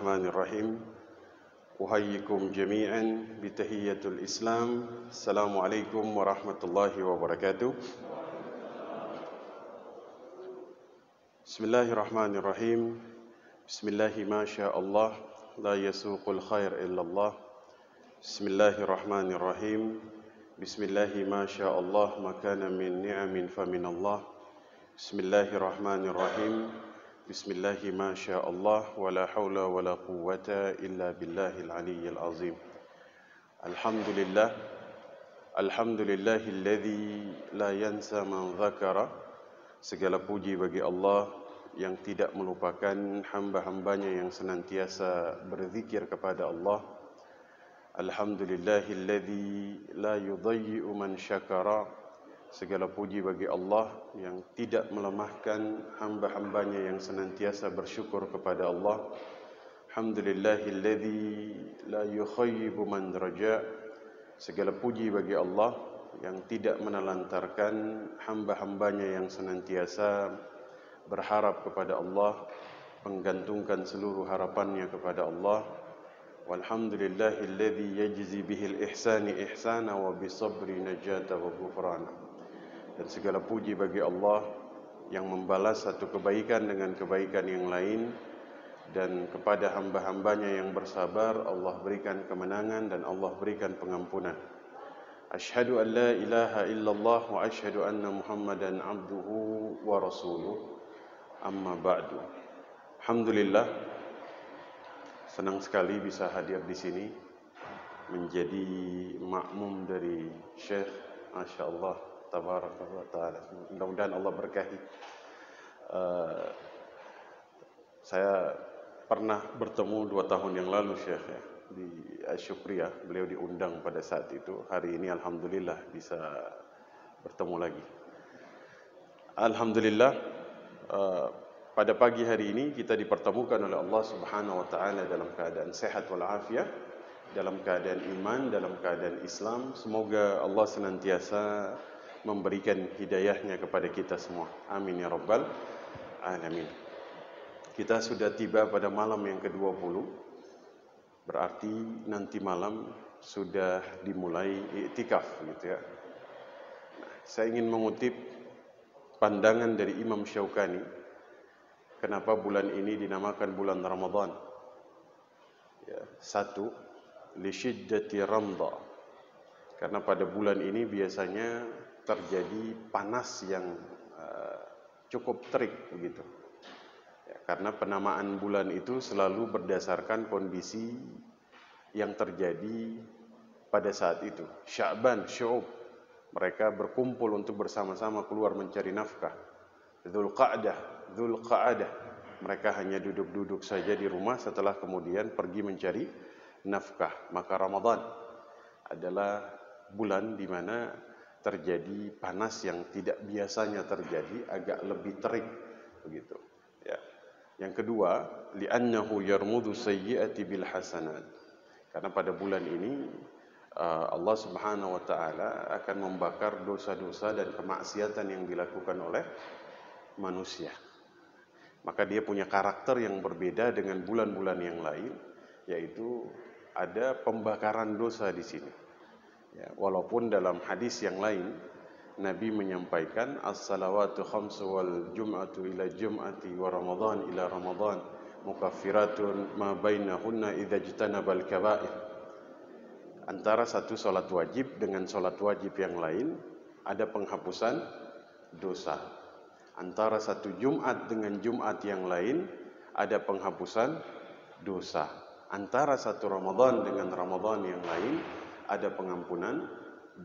Bismillahirrahmanirrahim. Uhayyikum jami'an bitahiyyatul Islam. Assalamualaikum warahmatullahi wabarakatuh. Bismillahirrahmanirrahim. Bismillahi ma sya'allah, la yasuqul khair illallah. Bismillahirrahmanirrahim. Bismillahi ma sya'allah, ma kana min ni'amin faminallah. Bismillahirrahmanirrahim. Bismillahi ma sya'allah, wa la hawla wa la quwwata illa billahil aliyyil azim. Alhamdulillah, alhamdulillahilladzi la yansa man dzakara. Segala puji bagi Allah yang tidak melupakan hamba-hambanya yang senantiasa berzikir kepada Allah. Alhamdulillahilladzi la yudayyi'u man syakara. Segala puji bagi Allah yang tidak melemahkan hamba-hambanya yang senantiasa bersyukur kepada Allah. Alhamdulillahilladzi la yukhayyibu man raja. Segala puji bagi Allah yang tidak menelantarkan hamba-hambanya yang senantiasa berharap kepada Allah, menggantungkan seluruh harapannya kepada Allah. Walhamdulillahilladzi yajzi bihil ihsani ihsana wa bisabri najata wa ghufrana. Dan segala puji bagi Allah yang membalas satu kebaikan dengan kebaikan yang lain, dan kepada hamba-hambanya yang bersabar Allah berikan kemenangan dan Allah berikan pengampunan. Asyhadu an la ilaha illallah wa asyhadu anna Muhammadan abduhu wa rasuluh. Amma ba'du. Alhamdulillah, senang sekali bisa hadir di sini menjadi makmum dari Syekh. Masya Allah, tabarakallah ta'ala. Mudah-mudahan Allah berkahi. Saya pernah bertemu 2 tahun yang lalu Syekh ya, di Syukriyah. Beliau diundang pada saat itu. Hari ini alhamdulillah bisa bertemu lagi. Alhamdulillah, pada pagi hari ini kita dipertemukan oleh Allah Subhanahu wa taala dalam keadaan sehat walafiat, dalam keadaan iman, dalam keadaan Islam. Semoga Allah senantiasa memberikan hidayahnya kepada kita semua. Amin ya rabbal alamin. Kita sudah tiba pada malam yang ke-20. Berarti nanti malam sudah dimulai iktikaf gitu ya. Nah, saya ingin mengutip pandangan dari Imam Syaukani. Kenapa bulan ini dinamakan bulan Ramadan? Ya, 1, li syiddati ramda. Karena pada bulan ini biasanya terjadi panas yang cukup terik begitu. Ya, karena penamaan bulan itu selalu berdasarkan kondisi yang terjadi pada saat itu. Sya'ban, syu'ub, mereka berkumpul untuk bersama-sama keluar mencari nafkah. Dzulqa'dah, mereka hanya duduk-duduk saja di rumah setelah kemudian pergi mencari nafkah. Maka Ramadan adalah bulan di mana terjadi panas yang tidak biasanya terjadi, agak lebih terik begitu ya. Yang kedua, li'annahu yarmudu sayyi'ati bil hasanat. Karena pada bulan ini Allah Subhanahu wa taala akan membakar dosa-dosa dan kemaksiatan yang dilakukan oleh manusia. Maka dia punya karakter yang berbeda dengan bulan-bulan yang lain, yaitu ada pembakaran dosa di sini. Ya, walaupun dalam hadis yang lain Nabi menyampaikan as-salawatu khamsu wal jum'atu ila jum'ati wa ramadhan ila ramadhan mukaffiratun ma bainahunna idza jtanabal kaba'ir. Antara satu salat wajib dengan salat wajib yang lain ada penghapusan dosa. Antara satu Jumat dengan Jumat yang lain ada penghapusan dosa. Antara satu Ramadan dengan Ramadan yang lain ada pengampunan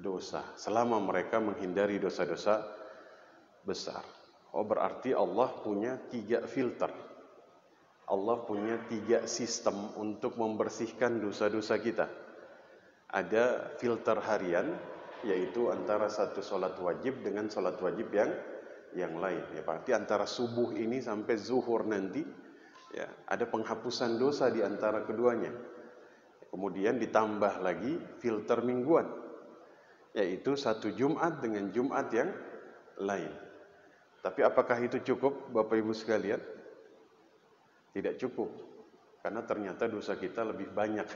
dosa, selama mereka menghindari dosa-dosa besar. Oh, berarti Allah punya 3 filter. Allah punya 3 sistem untuk membersihkan dosa-dosa kita. Ada filter harian, yaitu antara satu sholat wajib dengan sholat wajib yang lain. Ya, berarti antara subuh ini sampai zuhur nanti, ya, ada penghapusan dosa di antara keduanya. Kemudian ditambah lagi filter mingguan, yaitu satu Jumat dengan Jumat yang lain. Tapi apakah itu cukup Bapak Ibu sekalian? Tidak cukup. karena ternyata dosa kita lebih banyak.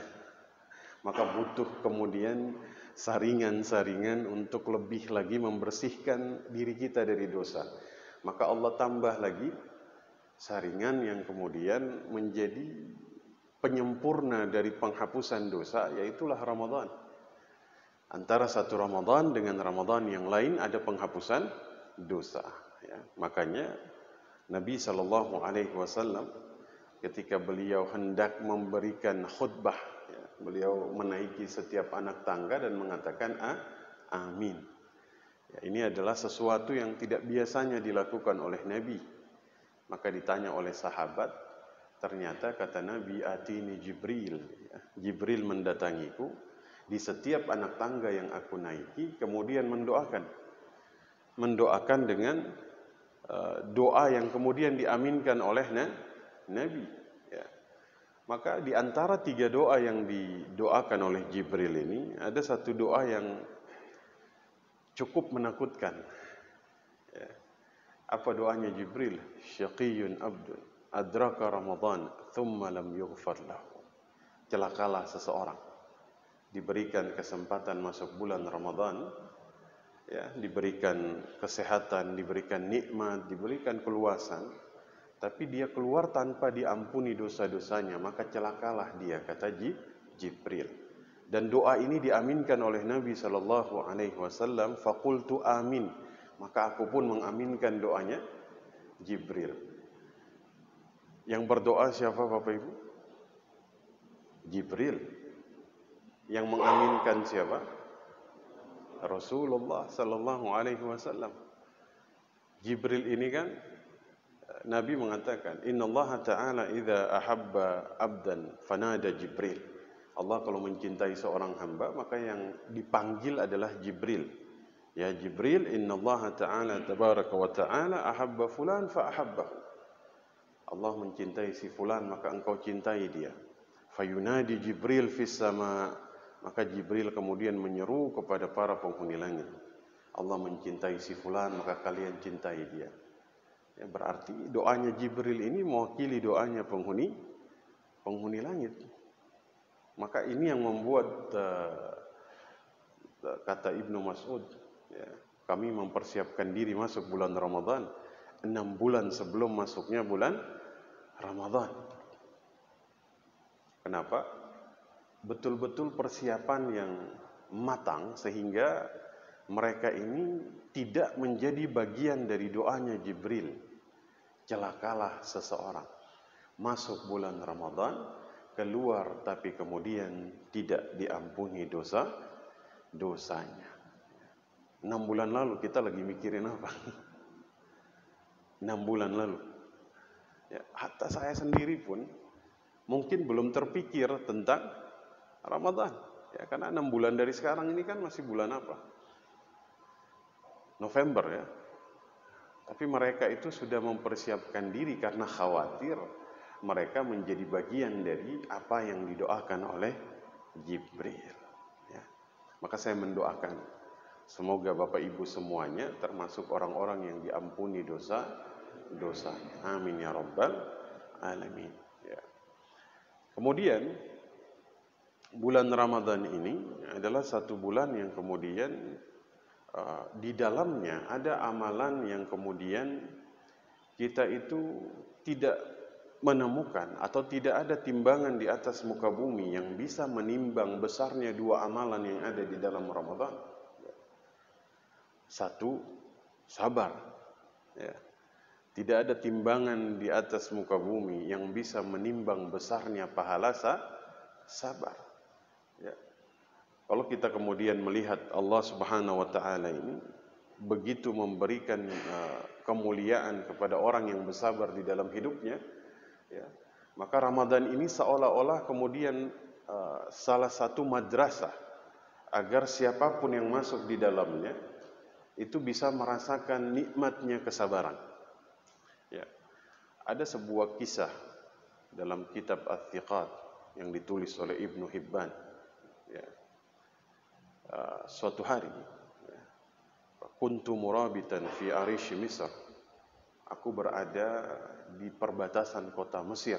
Maka butuh kemudian saringan-saringan untuk lebih lagi membersihkan diri kita dari dosa. Maka Allah tambah lagi saringan yang kemudian menjadi penyempurna dari penghapusan dosa, yaitulah Ramadan. Antara satu Ramadan dengan Ramadan yang lain ada penghapusan dosa. Ya. Makanya Nabi SAW ketika beliau hendak memberikan khutbah, ya, beliau menaiki setiap anak tangga dan mengatakan amin. Ya, ini adalah sesuatu yang tidak biasanya dilakukan oleh Nabi. Maka ditanya oleh sahabat, ternyata kata Nabi, atini Jibril. Ya, Jibril mendatangiku di setiap anak tangga yang aku naiki, kemudian mendoakan dengan doa yang kemudian diaminkan oleh Nabi. Ya. Maka di antara 3 doa yang didoakan oleh Jibril ini, ada satu doa yang cukup menakutkan. Ya. Apa doanya Jibril? Syaqiyun abdun adraka Ramadan thumma lam yughfar lahu. Celakalah seseorang diberikan kesempatan masuk bulan Ramadan, ya, diberikan kesehatan, diberikan nikmat, diberikan keluasan, tapi dia keluar tanpa diampuni dosa-dosanya, maka celakalah dia, kata Jibril. Dan doa ini diaminkan oleh Nabi SAW. Faqultu amin, maka aku pun mengaminkan doanya Jibril. Yang berdoa siapa Bapak Ibu? Jibril. Yang mengaminkan siapa? Rasulullah SAW. Jibril ini kan, Nabi mengatakan, Innallaha ta'ala idza ahabba abdan fanada Jibril. Allah kalau mencintai seorang hamba, maka yang dipanggil adalah Jibril. Ya Jibril, innallaha ta'ala tabaraka wa ta'ala ahabba fulan fa ahabbahu. Allah mencintai si fulan, maka engkau cintai dia. Fayunadi Jibril fis sama, maka Jibril kemudian menyeru kepada para penghuni langit. Allah mencintai si fulan, maka kalian cintai dia. Ya, berarti doanya Jibril ini mewakili doanya penghuni langit. Maka ini yang membuat kata Ibnu Mas'ud, ya, kami mempersiapkan diri masuk bulan Ramadan 6 bulan sebelum masuknya bulan Ramadan. Kenapa? Betul-betul persiapan yang matang sehingga mereka ini tidak menjadi bagian dari doanya Jibril. Celakalah seseorang masuk bulan Ramadan, keluar tapi kemudian tidak diampuni dosanya. 6 bulan lalu kita lagi mikirin apa? 6 bulan lalu. Ya, hatta saya sendiri pun mungkin belum terpikir tentang Ramadan. Ya, karena 6 bulan dari sekarang ini kan masih bulan apa? November ya. Tapi mereka itu sudah mempersiapkan diri karena khawatir mereka menjadi bagian dari apa yang didoakan oleh Jibril. Ya. Maka saya mendoakan semoga Bapak Ibu semuanya termasuk orang-orang yang diampuni dosanya. Amin ya rabbal alamin. Ya. Kemudian bulan Ramadan ini adalah satu bulan yang kemudian di dalamnya ada amalan yang kemudian kita itu tidak menemukan atau tidak ada timbangan di atas muka bumi yang bisa menimbang besarnya 2 amalan yang ada di dalam Ramadan. Satu, sabar. Ya. Tidak ada timbangan di atas muka bumi yang bisa menimbang besarnya pahala sabar. Ya. Kalau kita kemudian melihat Allah Subhanahu wa taala ini begitu memberikan kemuliaan kepada orang yang bersabar di dalam hidupnya, ya, maka Ramadan ini seolah-olah kemudian salah satu madrasah agar siapapun yang masuk di dalamnya itu bisa merasakan nikmatnya kesabaran. Ya. Ada sebuah kisah dalam kitab Ats-Tsiqat yang ditulis oleh Ibnu Hibban. Ya. Suatu hari, kuntu murabitan fi arish Misr. Aku berada di perbatasan kota Mesir.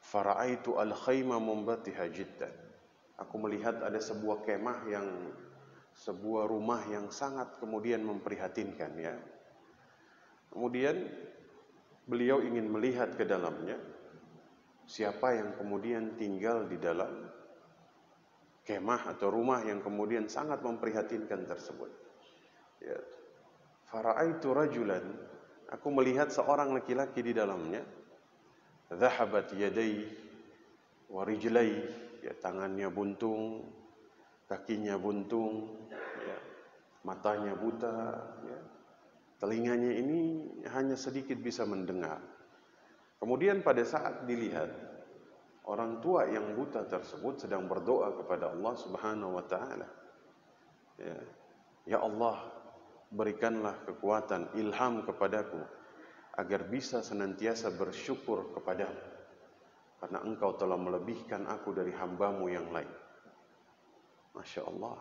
Fara'aitu al-khayma mumbatiha jiddan. Aku melihat ada sebuah kemah sebuah rumah yang sangat kemudian memprihatinkan ya. Kemudian beliau ingin melihat ke dalamnya, siapa yang kemudian tinggal di dalam kemah atau rumah yang kemudian sangat memprihatinkan tersebut. Ya. Fara'aitu rajulan, aku melihat seorang laki-laki di dalamnya. Dhahabat yadai wa rijlai, ya, tangannya buntung, kakinya buntung, ya, matanya buta, ya, telinganya ini hanya sedikit bisa mendengar. Kemudian pada saat dilihat, orang tua yang buta tersebut sedang berdoa kepada Allah Subhanahu wa taala. Ya, ya Allah, berikanlah kekuatan, ilham kepadaku agar bisa senantiasa bersyukur kepadamu, karena engkau telah melebihkan aku dari hambamu yang lain. Masya Allah.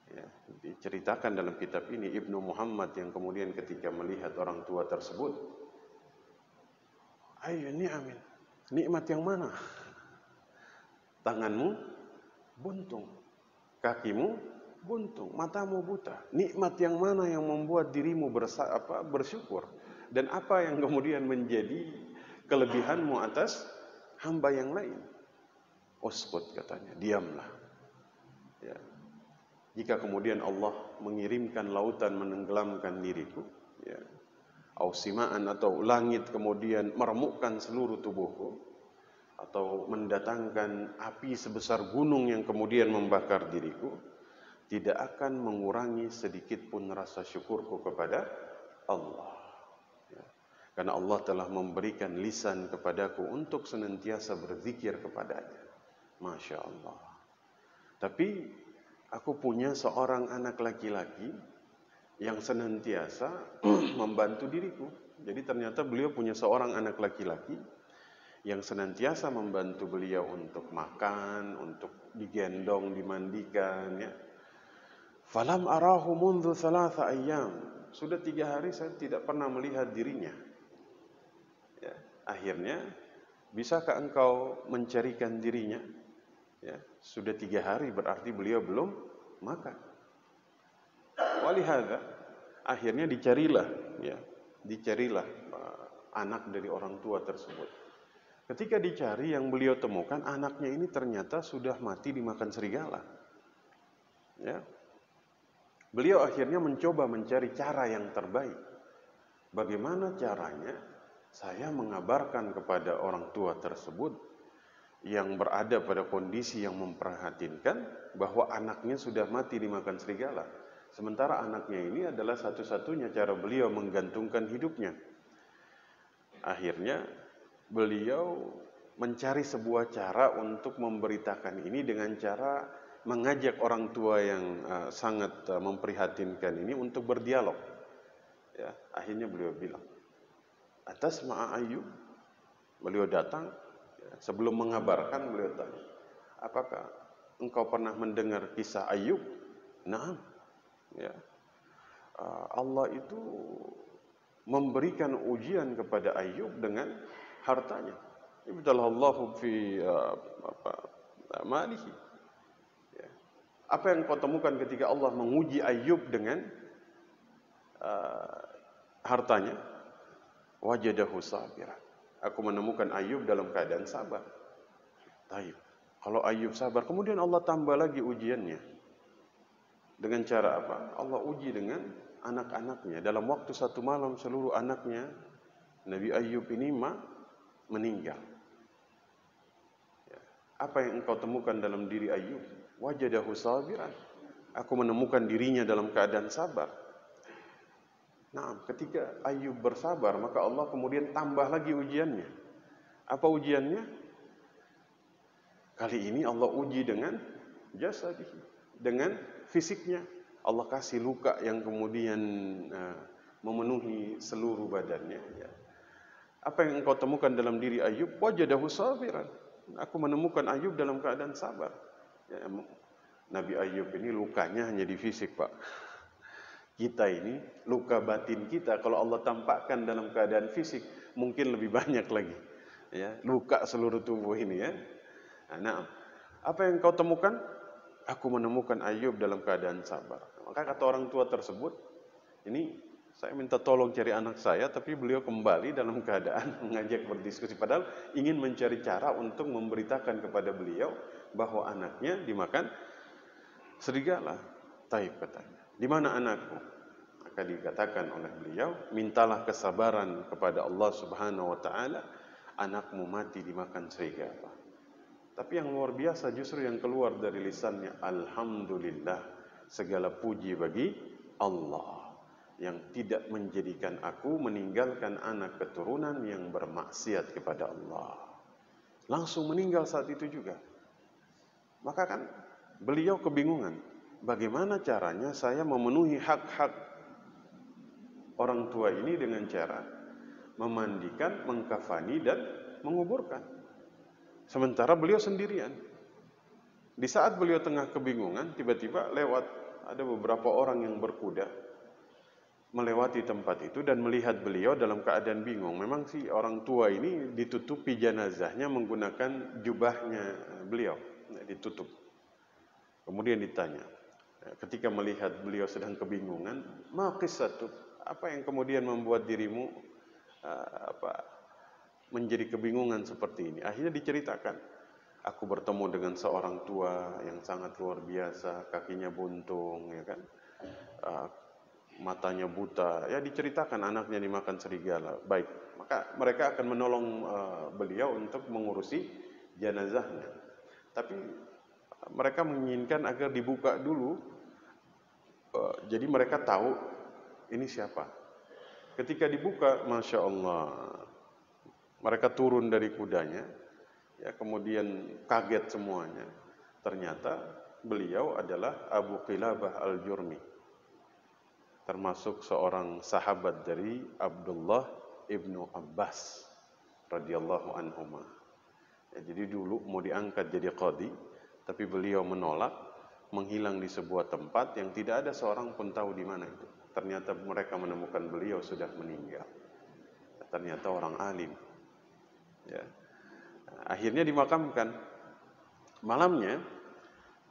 Ya, diceritakan dalam kitab ini Ibnu Muhammad yang kemudian ketika melihat orang tua tersebut, ayo ni'amin, nikmat yang mana? Tanganmu buntung, kakimu buntung, matamu buta. Nikmat yang mana yang membuat dirimu bersyukur? Dan apa yang kemudian menjadi kelebihanmu atas hamba yang lain? Uskut, katanya, diamlah. Ya. Jika kemudian Allah mengirimkan lautan menenggelamkan diriku, ya, ausimaan atau langit kemudian meremukkan seluruh tubuhku, atau mendatangkan api sebesar gunung yang kemudian membakar diriku, tidak akan mengurangi sedikit pun rasa syukurku kepada Allah. Ya. Karena Allah telah memberikan lisan kepadaku untuk senantiasa berzikir kepadanya. Masya Allah. Tapi aku punya seorang anak laki-laki yang senantiasa membantu diriku. Jadi ternyata beliau punya seorang anak laki-laki yang senantiasa membantu beliau untuk makan, untuk digendong, dimandikan, ya. Falam arahu mundu thalatha ayyam. Sudah 3 hari saya tidak pernah melihat dirinya. Ya. Akhirnya, bisakah engkau mencarikan dirinya? Ya. Sudah 3 hari berarti beliau belum makan. Walihada, akhirnya dicarilah, ya, dicarilah anak dari orang tua tersebut. Ketika dicari, yang beliau temukan anaknya ini ternyata sudah mati dimakan serigala. Ya. Beliau akhirnya mencoba mencari cara yang terbaik. Bagaimana caranya saya mengabarkan kepada orang tua tersebut yang berada pada kondisi yang memprihatinkan bahwa anaknya sudah mati dimakan serigala. Sementara anaknya ini adalah satu-satunya cara beliau menggantungkan hidupnya. Akhirnya beliau mencari sebuah cara untuk memberitakan ini dengan cara mengajak orang tua yang sangat memprihatinkan ini untuk berdialog. Ya, akhirnya beliau bilang, atas ma'a Ayyub. Beliau datang, ya, sebelum mengabarkan beliau tanya, apakah engkau pernah mendengar kisah Ayyub? Naam. Ya. Allah itu memberikan ujian kepada Ayyub dengan hartanya. Ibtalallahu fi malihi. Ya. Apa yang kau temukan ketika Allah menguji Ayyub dengan hartanya? Wajadahu sabiran. Aku menemukan Ayyub dalam keadaan sabar. Taib. Kalau Ayyub sabar, kemudian Allah tambah lagi ujiannya. Dengan cara apa? Allah uji dengan anak-anaknya. Dalam waktu 1 malam seluruh anaknya Nabi Ayyub ini meninggal. Ya. Apa yang engkau temukan dalam diri Ayyub? Wajadahu sabiran. Aku menemukan dirinya dalam keadaan sabar. Nah, ketika Ayyub bersabar, maka Allah kemudian tambah lagi ujiannya. Apa ujiannya? Kali ini Allah uji dengan jasadihi, dengan fisiknya. Allah kasih luka yang kemudian memenuhi seluruh badannya. Ya. Apa yang engkau temukan dalam diri Ayyub? Wajadahu sabiran. Aku menemukan Ayyub dalam keadaan sabar. Ya, Nabi Ayyub ini lukanya hanya di fisik, Pak. Kita ini, luka batin kita, kalau Allah tampakkan dalam keadaan fisik, mungkin lebih banyak lagi. ya, luka seluruh tubuh ini ya. Nah, apa yang kau temukan? Aku menemukan Ayub dalam keadaan sabar. Maka kata orang tua tersebut, ini saya minta tolong cari anak saya, tapi beliau kembali dalam keadaan mengajak berdiskusi. Padahal ingin mencari cara untuk memberitakan kepada beliau bahwa anaknya dimakan serigala. Taib katanya. Di mana anakku? Maka dikatakan oleh beliau, mintalah kesabaran kepada Allah Subhanahu wa taala, anakmu mati dimakan serigala. Tapi yang luar biasa justru yang keluar dari lisannya, alhamdulillah, segala puji bagi Allah yang tidak menjadikan aku meninggalkan anak keturunan yang bermaksiat kepada Allah. Langsung meninggal saat itu juga. Maka kan beliau kebingungan, bagaimana caranya saya memenuhi hak-hak orang tua ini dengan cara memandikan, mengkafani dan menguburkan. Sementara beliau sendirian. Di saat beliau tengah kebingungan, tiba-tiba lewat ada beberapa orang yang berkuda melewati tempat itu dan melihat beliau dalam keadaan bingung. Memang si orang tua ini ditutupi jenazahnya menggunakan jubahnya beliau, ditutup. Kemudian ditanya, ketika melihat beliau sedang kebingungan, ma qissatu, apa yang kemudian membuat dirimu menjadi kebingungan seperti ini? Akhirnya diceritakan, aku bertemu dengan seorang tua yang sangat luar biasa, kakinya buntung, ya kan, matanya buta. Ya diceritakan anaknya dimakan serigala. Baik, maka mereka akan menolong beliau untuk mengurusi jenazahnya. Tapi mereka menginginkan agar dibuka dulu, jadi mereka tahu ini siapa. Ketika dibuka, masya Allah, mereka turun dari kudanya, ya, kemudian kaget semuanya. Ternyata beliau adalah Abu Qilabah Al-Jurmi, termasuk seorang sahabat dari Abdullah ibnu Abbas radhiyallahu anhuma. Ya, jadi dulu mau diangkat jadi qadhi, tapi beliau menolak, menghilang di sebuah tempat yang tidak ada seorang pun tahu di mana itu. Ternyata mereka menemukan beliau sudah meninggal. Ternyata orang alim. Ya. Akhirnya dimakamkan. Malamnya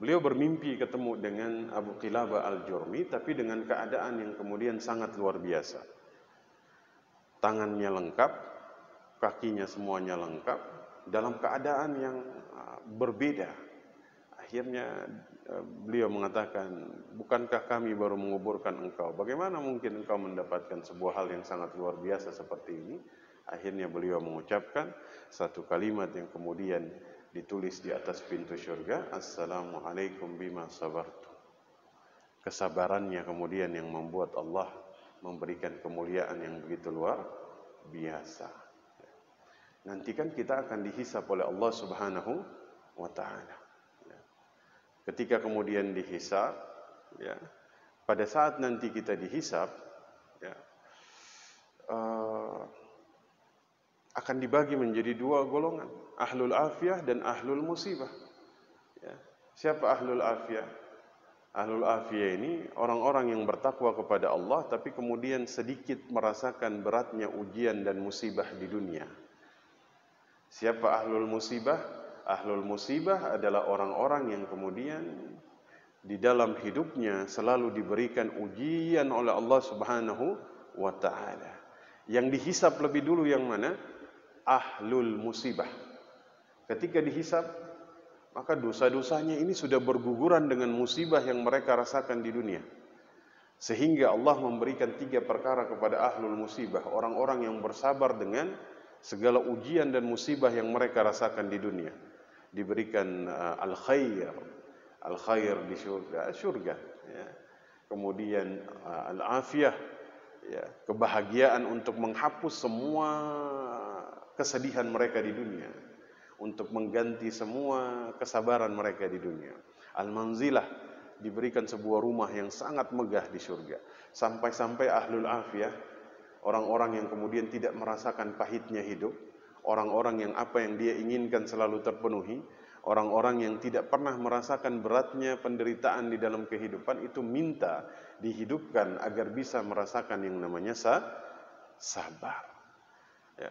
beliau bermimpi ketemu dengan Abu Qilabah Al-Jurmi, tapi dengan keadaan yang kemudian sangat luar biasa. Tangannya lengkap, kakinya semuanya lengkap, dalam keadaan yang berbeda. Akhirnya beliau mengatakan, bukankah kami baru menguburkan engkau? Bagaimana mungkin engkau mendapatkan sebuah hal yang sangat luar biasa seperti ini? Akhirnya beliau mengucapkan satu kalimat yang kemudian ditulis di atas pintu syurga, Assalamualaikum bima sabartu. Kesabarannya kemudian yang membuat Allah memberikan kemuliaan yang begitu luar biasa. Nanti kan kita akan dihisab oleh Allah Subhanahu wa ta'ala. Ketika kemudian dihisab, ya, pada saat nanti kita dihisab, ya, akan dibagi menjadi dua golongan, ahlul afiyah dan ahlul musibah. Ya. Siapa ahlul afiyah? Ahlul afiyah ini orang-orang yang bertakwa kepada Allah, tapi kemudian sedikit merasakan beratnya ujian dan musibah di dunia. Siapa ahlul musibah? Ahlul musibah adalah orang-orang yang kemudian di dalam hidupnya selalu diberikan ujian oleh Allah Subhanahu wa ta'ala. Yang dihisab lebih dulu yang mana? Ahlul musibah. Ketika dihisab, maka dosa-dosanya ini sudah berguguran dengan musibah yang mereka rasakan di dunia. Sehingga Allah memberikan 3 perkara kepada ahlul musibah, orang-orang yang bersabar dengan segala ujian dan musibah yang mereka rasakan di dunia. Diberikan al-khair di surga, ya. Kemudian al-afiyah, ya, kebahagiaan untuk menghapus semua kesedihan mereka di dunia, untuk mengganti semua kesabaran mereka di dunia. Al-manzilah, diberikan sebuah rumah yang sangat megah di surga. Sampai-sampai ahlul afiyah, orang-orang yang kemudian tidak merasakan pahitnya hidup, orang-orang yang apa yang dia inginkan selalu terpenuhi, orang-orang yang tidak pernah merasakan beratnya penderitaan di dalam kehidupan, itu minta dihidupkan agar bisa merasakan yang namanya sabar. Ya.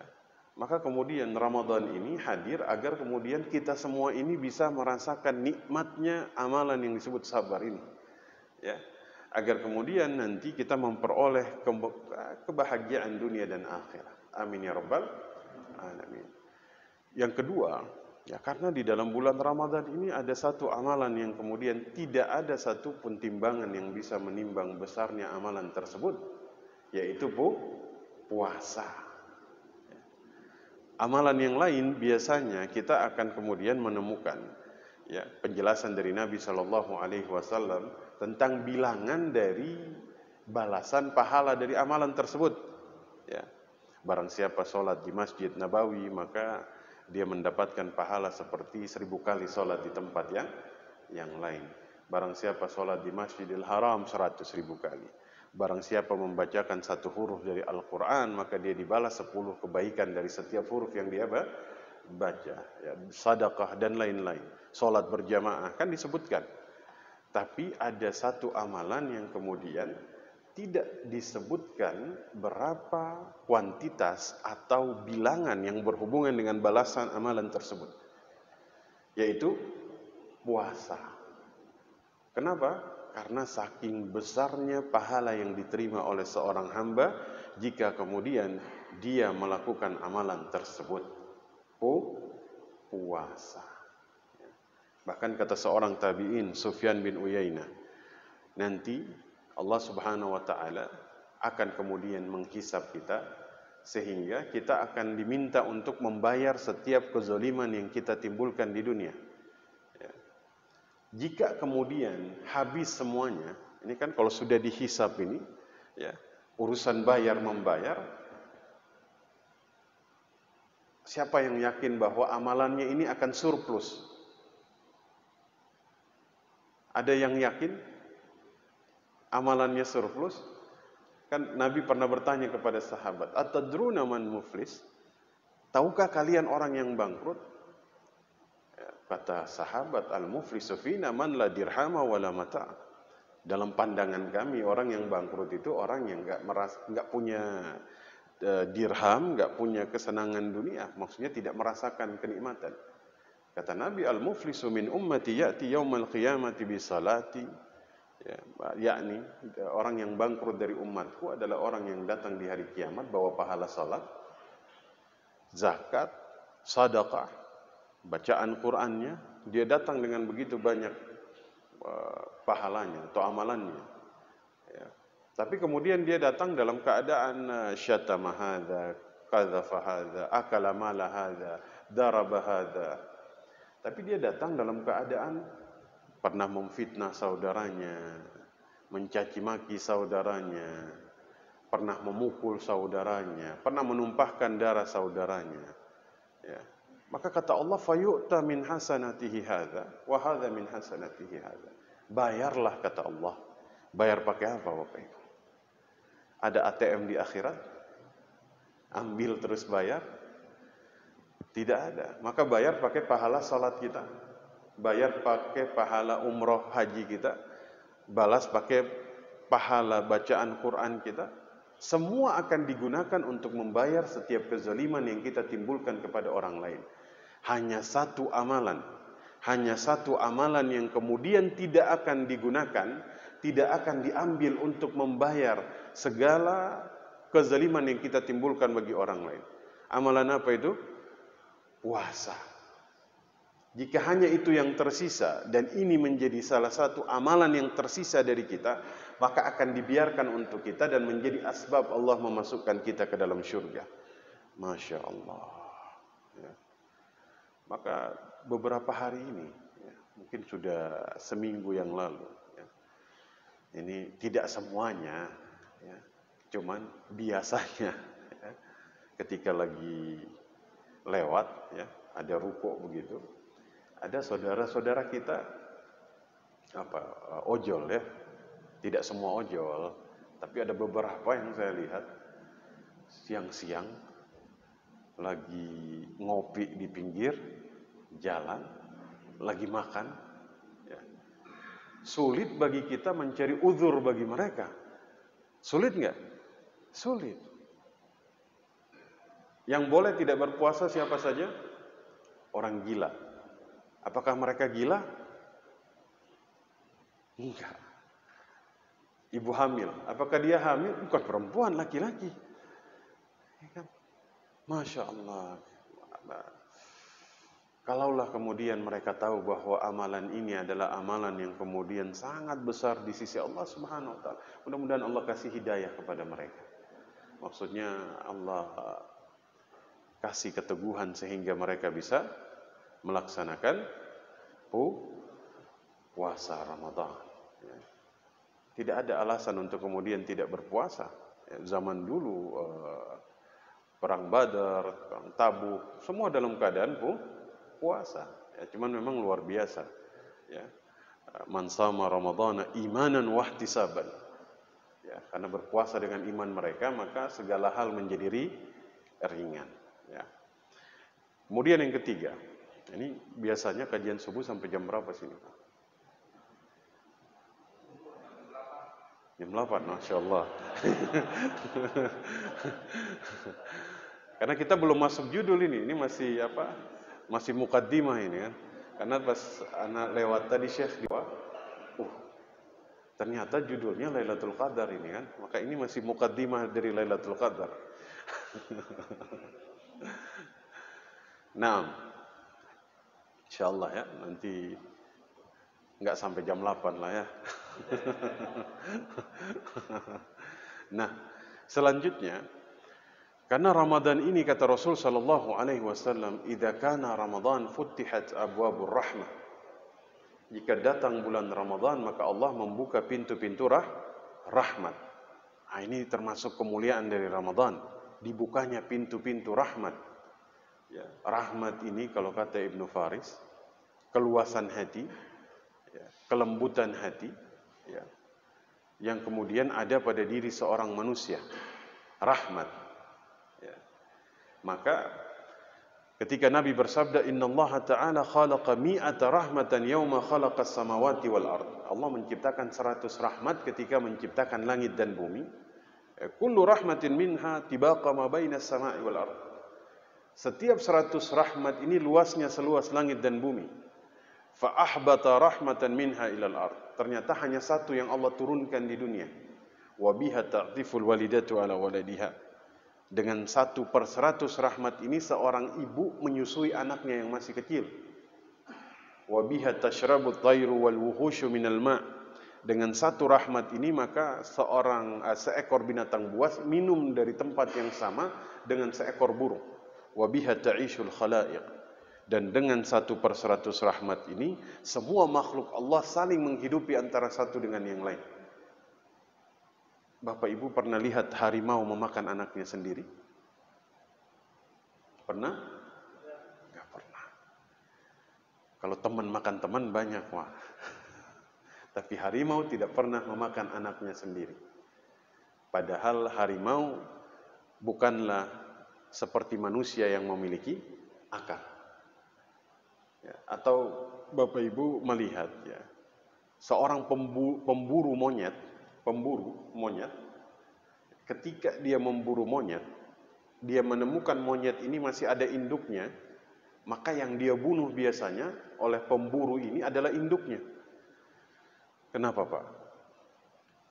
Maka kemudian Ramadan ini hadir agar kemudian kita semua ini bisa merasakan nikmatnya amalan yang disebut sabar ini. Ya, agar kemudian nanti kita memperoleh kebahagiaan dunia dan akhirat. Amin ya rabbal alamin. Yang kedua, ya karena di dalam bulan Ramadan ini ada satu amalan yang kemudian tidak ada satu pun timbangan yang bisa menimbang besarnya amalan tersebut, yaitu puasa. Amalan yang lain biasanya kita akan kemudian menemukan ya penjelasan dari Nabi Shallallahu Alaihi Wasallam tentang bilangan dari balasan pahala dari amalan tersebut. Ya, barang siapa sholat di Masjid Nabawi maka dia mendapatkan pahala seperti 1000 kali sholat di tempat yang lain. Barang siapa sholat di Masjidil Haram 100.000 kali. Barang siapa membacakan satu huruf dari Al-Quran, maka dia dibalas 10 kebaikan dari setiap huruf yang dia baca. Ya, sedekah dan lain-lain. Sholat berjamaah, kan disebutkan. Tapi ada satu amalan yang kemudian tidak disebutkan berapa kuantitas atau bilangan yang berhubungan dengan balasan amalan tersebut. Yaitu puasa. Kenapa? Karena saking besarnya pahala yang diterima oleh seorang hamba jika kemudian dia melakukan amalan tersebut. Puasa. Bahkan kata seorang tabi'in, Sufyan bin Uyainah, nanti Allah Subhanahu wa Ta'ala akan kemudian menghisab kita sehingga kita akan diminta untuk membayar setiap kezaliman yang kita timbulkan di dunia. Jika kemudian habis semuanya, ini kan kalau sudah dihisab ini, ya, urusan bayar membayar, siapa yang yakin bahwa amalannya ini akan surplus? Ada yang yakin amalannya surplus? Kan Nabi pernah bertanya kepada sahabat, "Atadruna man muflis?" Tahukah kalian orang yang bangkrut? Kata sahabat, al-muflisu fina man la dirhama wala mata'. Dalam pandangan kami orang yang bangkrut itu orang yang enggak punya dirham, enggak punya kesenangan dunia, maksudnya tidak merasakan kenikmatan. Kata Nabi, al-muflisu min ummati ya'ti yaumal qiyamati bi salati. Ya, yakni orang yang bangkrut dari umatku adalah orang yang datang di hari kiamat bawa pahala salat, zakat, sedekah, bacaan Qur'annya, dia datang dengan begitu banyak pahalanya atau amalannya. Ya. Tapi kemudian dia datang dalam keadaan syatama hadza, qadzafa hadza, akala mala hadza, daraba hadza. Tapi dia datang dalam keadaan pernah memfitnah saudaranya, mencaci maki saudaranya, pernah memukul saudaranya, pernah menumpahkan darah saudaranya. Ya. Maka kata Allah, fayu'ta min hasanatihi hadza wa hadza min hasanatihi hadza. Bayarlah kata Allah. Bayar pakai apa Bapak Ibu? Ada ATM di akhirat? Ambil terus bayar? Tidak ada. Maka bayar pakai pahala salat kita. Bayar pakai pahala umroh haji kita. Balas pakai pahala bacaan Quran kita. Semua akan digunakan untuk membayar setiap kezaliman yang kita timbulkan kepada orang lain. Hanya satu amalan yang kemudian tidak akan digunakan, tidak akan diambil untuk membayar segala kezaliman yang kita timbulkan bagi orang lain. Amalan apa itu? Puasa. Jika hanya itu yang tersisa dan ini menjadi salah satu amalan yang tersisa dari kita, maka akan dibiarkan untuk kita dan menjadi asbab Allah memasukkan kita ke dalam syurga. Masya Allah. Ya. Maka beberapa hari ini, ya, mungkin sudah seminggu yang lalu, ya, ini tidak semuanya, ya, cuman biasanya, ya, ketika lagi lewat, ya, ada rukuk begitu, ada saudara-saudara kita, ojol, ya, tidak semua ojol, tapi ada beberapa yang saya lihat siang-siang lagi ngopi di pinggir jalan, lagi makan, ya. Sulit bagi kita mencari uzur bagi mereka. Sulit nggak? Sulit. Yang boleh tidak berpuasa siapa saja? Orang gila. Apakah mereka gila? Enggak. Ibu hamil. Apakah dia hamil? Bukan perempuan, laki-laki. Ya kan? Masya Allah. Kalaulah kemudian mereka tahu bahwa amalan ini adalah amalan yang kemudian sangat besar di sisi Allah Subhanahu wa taala. Mudah-mudahan Allah kasih hidayah kepada mereka. Maksudnya Allah kasih keteguhan sehingga mereka bisa melaksanakan puasa Ramadan. Tidak ada alasan untuk kemudian tidak berpuasa. Zaman dulu perang Badar, perang Tabuk, semua dalam keadaan puasa. Cuman memang luar biasa. Man shama Ramadhana imanan wahtisaban. Karena berpuasa dengan iman mereka, maka segala hal menjadi ringan. Kemudian yang ketiga, ini biasanya kajian subuh sampai jam berapa sini, Pak? Jam 8, Masya Allah. Karena kita belum masuk judul ini masih apa? Masih mukaddimah ini kan. Karena pas anak lewat tadi Syekh di ternyata judulnya Lailatul Qadar ini kan. Maka ini masih mukaddimah dari Lailatul Qadar. Nah, insyaallah ya, nanti enggak sampai jam 8 lah ya. Nah, selanjutnya, karena Ramadan ini kata Rasul sallallahu alaihi wasallam, "Idza kana Ramadan futtihat abwabur rahmah." Jika datang bulan Ramadan, maka Allah membuka pintu-pintu rahmat. Nah, ini termasuk kemuliaan dari Ramadan, dibukanya pintu-pintu rahmat. Rahmat ini kalau kata Ibnu Faris, keluasan hati, kelembutan hati, yang kemudian ada pada diri seorang manusia, rahmat. Maka ketika Nabi bersabda, Innallaha ta'ala khalaqa mi'ata rahmatan yawma khalaqas samawati wal ard. Allah menciptakan 100 rahmat ketika menciptakan langit dan bumi. Kullu rahmatin minha tibaqa ma bainas sama'i wal ard. Setiap 100 rahmat ini luasnya seluas langit dan bumi. Fa ahbata rahmatan minha ilal ard. Ternyata hanya satu yang Allah turunkan di dunia. Wa biha ta'tiful walidatu ala waladiha. Dengan 1/100 rahmat ini seorang ibu menyusui anaknya yang masih kecil. Wa biha tashrabu at-tayru wal wuhushu minal ma'. Dengan satu rahmat ini maka seekor binatang buas minum dari tempat yang sama dengan seekor burung. Wa biha ta'ishul khalaiq. Dan dengan 1/100 rahmat ini semua makhluk Allah saling menghidupi antara satu dengan yang lain. Bapak Ibu pernah lihat harimau memakan anaknya sendiri? Pernah? Enggak pernah. Kalau teman makan teman banyak, wah. Tapi harimau tidak pernah memakan anaknya sendiri. Padahal harimau bukanlah seperti manusia yang memiliki akal. Atau Bapak Ibu melihat seorang pemburu monyet, ketika dia memburu monyet, dia menemukan monyet ini masih ada induknya, maka yang dia bunuh biasanya oleh pemburu ini adalah induknya. Kenapa, Pak?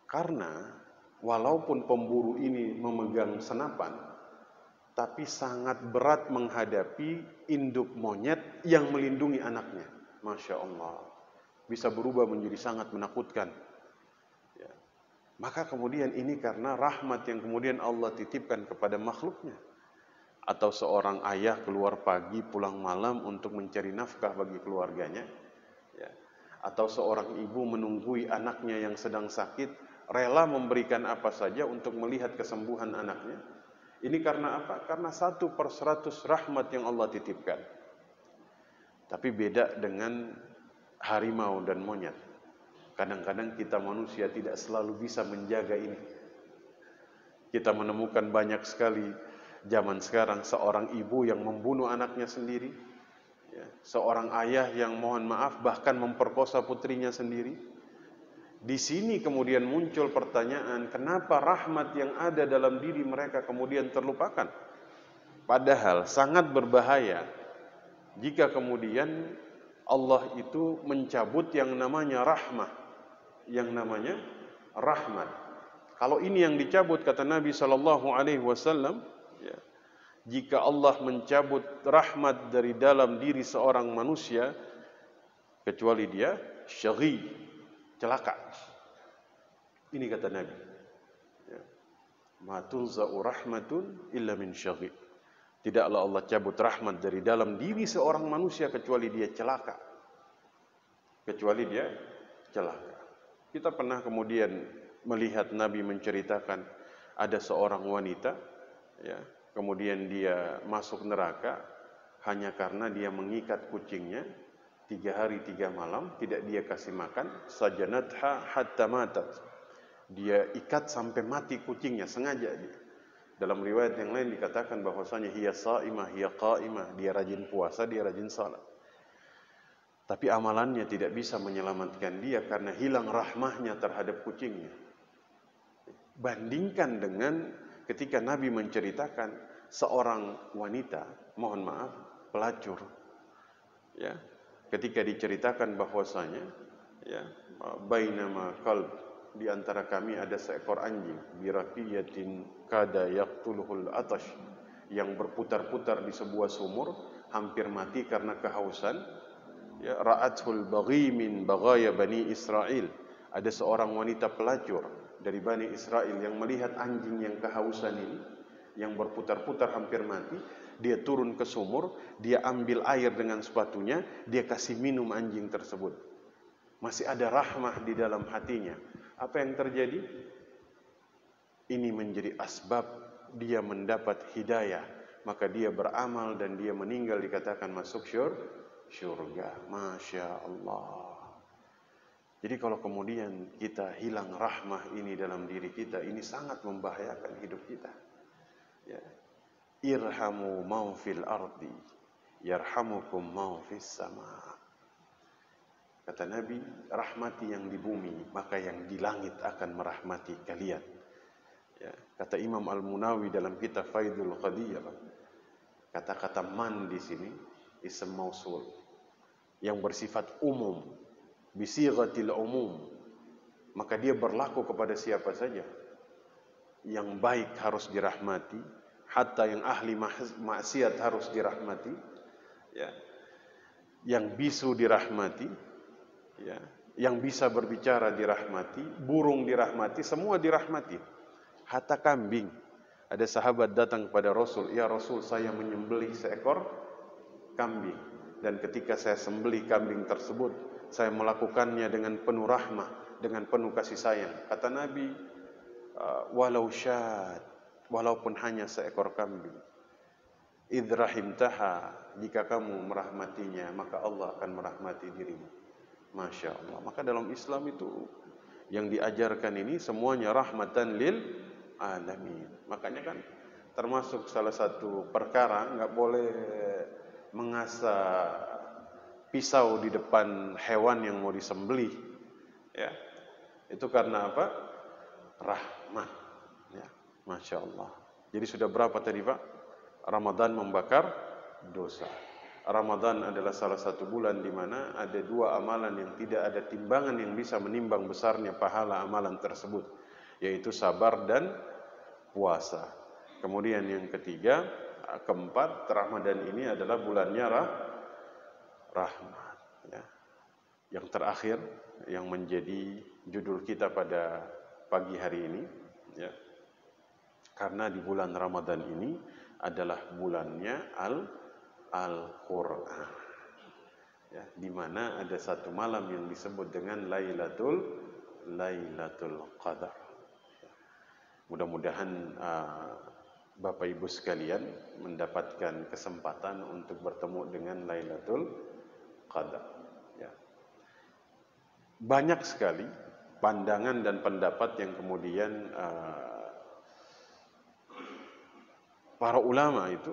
Karena walaupun pemburu ini memegang senapan, tapi sangat berat menghadapi induk monyet yang melindungi anaknya. Masya Allah. Bisa berubah menjadi sangat menakutkan. Maka kemudian ini karena rahmat yang kemudian Allah titipkan kepada makhluknya. Atau seorang ayah keluar pagi pulang malam untuk mencari nafkah bagi keluarganya. Atau seorang ibu menunggui anaknya yang sedang sakit, rela memberikan apa saja untuk melihat kesembuhan anaknya. Ini karena apa? Karena 1/100 rahmat yang Allah titipkan. Tapi beda dengan harimau dan monyet. Kadang-kadang kita manusia tidak selalu bisa menjaga ini. Kita menemukan banyak sekali zaman sekarang seorang ibu yang membunuh anaknya sendiri. Seorang ayah yang mohon maaf bahkan memperkosa putrinya sendiri. Di sini kemudian muncul pertanyaan, kenapa rahmat yang ada dalam diri mereka kemudian terlupakan? Padahal sangat berbahaya jika kemudian Allah itu mencabut yang namanya rahmah, yang namanya rahmat. Kalau ini yang dicabut, kata Nabi Shallallahu Alaihi Wasallam, ya, jika Allah mencabut rahmat dari dalam diri seorang manusia, kecuali dia syaghi, celaka. Ini kata Nabi. Ya. Ma tunza'u rahmatun illa min syaghi. Tidaklah Allah cabut rahmat dari dalam diri seorang manusia kecuali dia celaka. Kecuali dia celaka. Kita pernah kemudian melihat Nabi menceritakan ada seorang wanita, ya, kemudian dia masuk neraka hanya karena dia mengikat kucingnya 3 hari 3 malam, tidak dia kasih makan. Sajanatha hatta matat. Dia ikat sampai mati kucingnya, sengaja dia. Dalam riwayat yang lain dikatakan bahwasanya hiya saimah, hiya qaimah, dia rajin puasa, dia rajin salat. Tapi amalannya tidak bisa menyelamatkan dia karena hilang rahmahnya terhadap kucingnya. Bandingkan dengan ketika Nabi menceritakan seorang wanita, mohon maaf, pelacur. Ya, ketika diceritakan bahwasanya, ya, bainama qalb, di antara kami ada seekor anjing, biraqiyatin kada yaqtuluhul atash, yang berputar-putar di sebuah sumur, hampir mati karena kehausan. Ya, ra'athul baghi min baghaya bani Israel. Ada seorang wanita pelacur dari Bani Israel yang melihat anjing yang kehausan ini, yang berputar-putar hampir mati. Dia turun ke sumur, dia ambil air dengan sepatunya, dia kasih minum anjing tersebut. Masih ada rahmah di dalam hatinya. Apa yang terjadi? Ini menjadi asbab dia mendapat hidayah. Maka dia beramal dan dia meninggal dikatakan masuk syurga. Masya Allah. Jadi kalau kemudian kita hilang rahmah ini dalam diri kita, ini sangat membahayakan hidup kita. Ya. Irhamu man fil ardi yarhamukum man fis sama. Kata Nabi, rahmati yang di bumi, maka yang di langit akan merahmati kalian. Ya. Kata Imam Al-Munawi dalam kitab Faidul Qadir, kata-kata man di sini ism mausul yang bersifat umum, bisighatil umum, maka dia berlaku kepada siapa saja. Yang baik harus dirahmati, hatta yang ahli maksiat harus dirahmati, ya. Yang bisu dirahmati, ya. Yang bisa berbicara dirahmati, burung dirahmati, semua dirahmati. Hatta kambing. Ada sahabat datang kepada Rasul, ya Rasul, saya menyembelih seekor kambing, dan ketika saya sembelih kambing tersebut, saya melakukannya dengan penuh rahmah, dengan penuh kasih sayang. Kata Nabi, walau syad, walaupun hanya seekor kambing, idrahimtaha, jika kamu merahmatinya, maka Allah akan merahmati dirimu. Masya Allah. Maka dalam Islam itu yang diajarkan ini semuanya rahmatan lil alamin. Makanya kan termasuk salah satu perkara, nggak boleh mengasah pisau di depan hewan yang mau disembelih, ya. Itu karena apa? Rahmat, ya. Masya Allah. Jadi sudah berapa tadi Pak? Ramadan membakar dosa. Ramadan adalah salah satu bulan di mana ada 2 amalan yang tidak ada timbangan yang bisa menimbang besarnya pahala amalan tersebut, yaitu sabar dan puasa. Kemudian yang ketiga, keempat, Ramadan ini adalah bulannya rahmat, ya. Yang terakhir yang menjadi judul kita pada pagi hari ini, ya. Karena di bulan Ramadan ini adalah bulannya Al-Quran, ya, di mana ada satu malam yang disebut dengan Lailatul Qadar. Mudah-mudahan Bapak Ibu sekalian mendapatkan kesempatan untuk bertemu dengan Lailatul Qadar. Ya. Banyak sekali pandangan dan pendapat yang kemudian para ulama itu,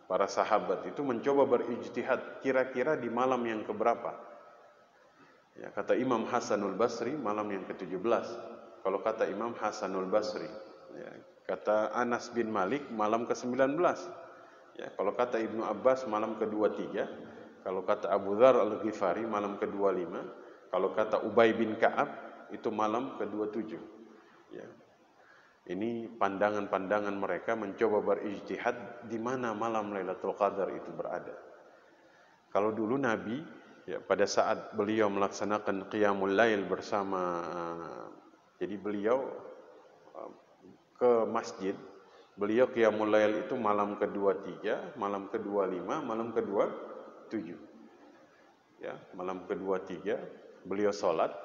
para sahabat itu mencoba berijtihad kira-kira di malam yang keberapa. Ya, kata Imam Hasanul Basri malam yang ke-17. Kalau kata Imam Hasanul Basri, ya, kata Anas bin Malik malam ke-19. Ya, kalau kata Ibnu Abbas malam ke-23, kalau kata Abu Dzar Al-Ghifari malam ke-25, kalau kata Ubay bin Ka'ab itu malam ke-27. Ya. Ini pandangan-pandangan mereka mencoba berijtihad di mana malam Lailatul Qadar itu berada. Kalau dulu Nabi, ya, pada saat beliau melaksanakan Qiyamul Lail bersama, jadi beliau ke masjid, beliau Qiyamul Lail itu malam ke-23, malam ke-25, malam ke-27. Ya, malam ke-23 beliau sholat,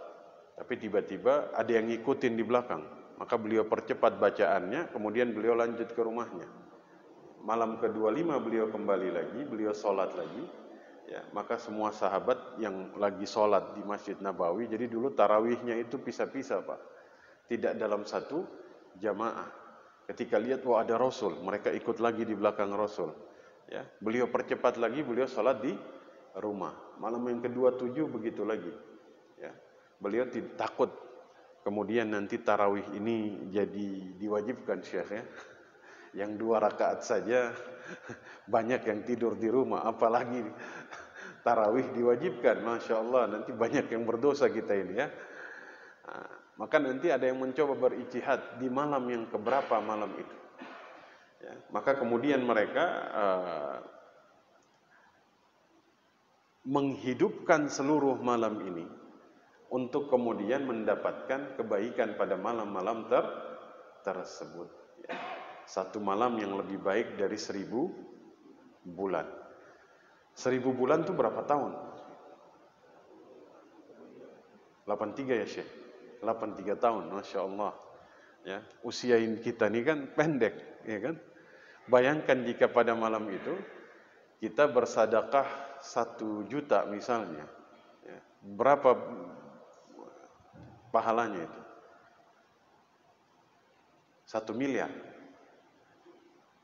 tapi tiba-tiba ada yang ngikutin di belakang. Maka beliau percepat bacaannya, kemudian beliau lanjut ke rumahnya. Malam ke-25 beliau kembali lagi, beliau sholat lagi. Ya, maka semua sahabat yang lagi sholat di Masjid Nabawi, jadi dulu tarawihnya itu pisah-pisah Pak, tidak dalam satu jamaah. Ketika lihat wah ada Rasul, mereka ikut lagi di belakang Rasul. Ya, beliau percepat lagi, beliau sholat di rumah. Malam yang ke-27 begitu lagi. Ya, beliau takut kemudian nanti tarawih ini jadi diwajibkan Syekh ya. Yang 2 rakaat saja banyak yang tidur di rumah, apalagi tarawih diwajibkan. Masya Allah, nanti banyak yang berdosa kita ini ya. Nah, maka nanti ada yang mencoba berijtihad di malam yang keberapa malam itu. Ya, maka kemudian mereka menghidupkan seluruh malam ini untuk kemudian mendapatkan kebaikan pada malam-malam tersebut. Ya. Satu malam yang lebih baik dari 1000 bulan. 1000 bulan itu berapa tahun? 83 ya Syekh? 83 tahun, Masya Allah. Ya, usia kita ini kan pendek, ya kan? Bayangkan jika pada malam itu kita bersedekah 1 juta misalnya, ya, berapa pahalanya itu? 1 miliar.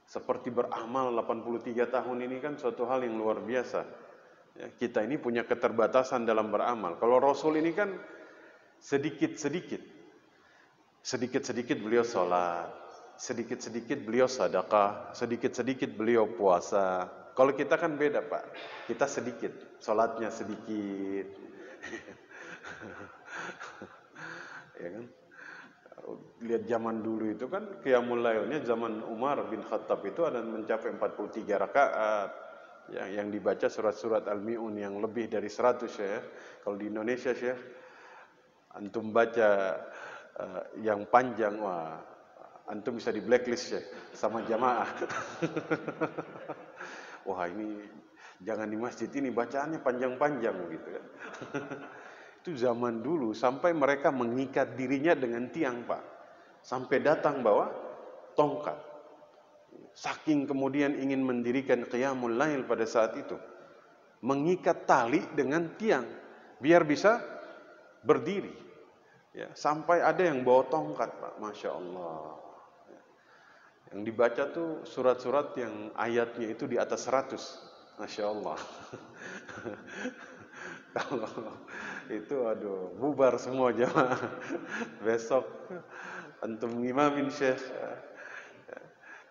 Seperti beramal 83 tahun ini kan suatu hal yang luar biasa. Ya, kita ini punya keterbatasan dalam beramal. Kalau Rasul ini kan sedikit-sedikit. Sedikit-sedikit beliau sholat, sedikit-sedikit beliau sedekah, sedikit-sedikit beliau puasa. Kalau kita kan beda Pak, kita sedikit, sholatnya sedikit. Ya kan? Lihat zaman dulu itu kan Qiyamul Lailnya zaman Umar bin Khattab itu ada mencapai 43 rakaat. Yang dibaca surat-surat Al-Mi'un yang lebih dari 100 Syekh. Kalau di Indonesia Syekh, antum baca yang panjang, wah, antum bisa di blacklist Syekh sama jamaah. Wah ini jangan di masjid ini bacaannya panjang-panjang gitu kan. Itu zaman dulu sampai mereka mengikat dirinya dengan tiang Pak, sampai datang bawa tongkat. Saking kemudian ingin mendirikan Qiyamul Lail pada saat itu, mengikat tali dengan tiang biar bisa berdiri. Ya, sampai ada yang bawa tongkat Pak, Masya Allah. Yang dibaca tuh surat-surat yang ayatnya itu di atas 100, Masya Allah. Kalau itu aduh bubar semua jamaah. Besok antum ngimamin Syekh,